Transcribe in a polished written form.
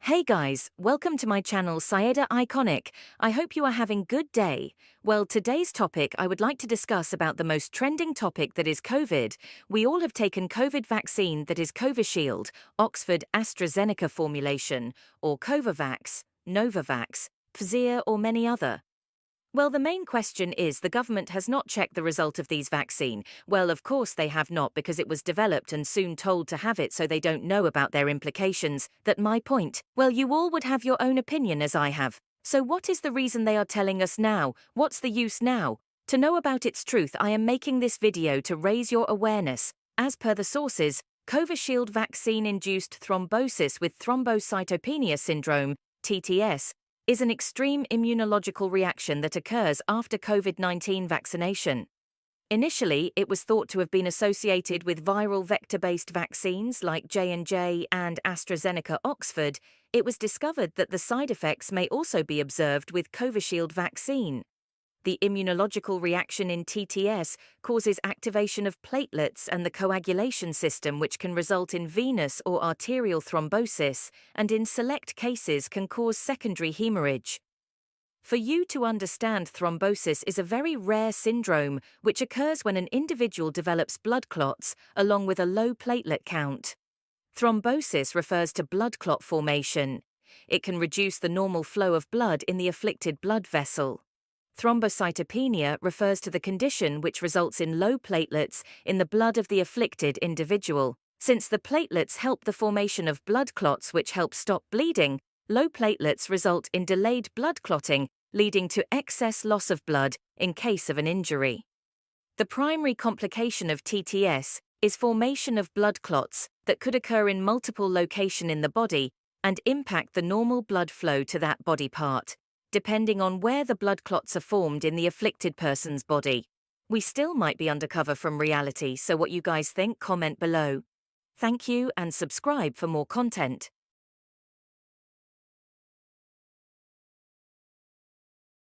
Hey guys, welcome to my channel Syeda Iconic. I hope you are having good day. Well, today's topic I would like to discuss about the most trending topic that is COVID. We all have taken COVID vaccine that is Covishield, Oxford AstraZeneca formulation, or Covavax, Novavax, Pfizer or many other. Well, the main question is the government has not checked the result of these vaccine. Well, of course they have not because it was developed and soon told to have it so they don't know about their implications. That my point. Well, you all would have your own opinion as I have. So what is the reason they are telling us now? What's the use now? To know about its truth, I am making this video to raise your awareness. As per the sources, Covishield vaccine-induced thrombosis with thrombocytopenia syndrome, TTS, is an extreme immunological reaction that occurs after COVID-19 vaccination. Initially, it was thought to have been associated with viral vector-based vaccines like J&J and AstraZeneca Oxford. It was discovered that the side effects may also be observed with Covishield vaccine. The immunological reaction in TTS causes activation of platelets and the coagulation system, which can result in venous or arterial thrombosis, and in select cases can cause secondary hemorrhage. For you to understand, thrombosis is a very rare syndrome which occurs when an individual develops blood clots along with a low platelet count. Thrombosis refers to blood clot formation. It can reduce the normal flow of blood in the afflicted blood vessel. Thrombocytopenia refers to the condition which results in low platelets in the blood of the afflicted individual. Since the platelets help the formation of blood clots which help stop bleeding, low platelets result in delayed blood clotting, leading to excess loss of blood in case of an injury. The primary complication of TTS is formation of blood clots that could occur in multiple locations in the body and impact the normal blood flow to that body part, depending on where the blood clots are formed in the afflicted person's body. We still might be undercover from reality, so what you guys think, comment below. Thank you and subscribe for more content.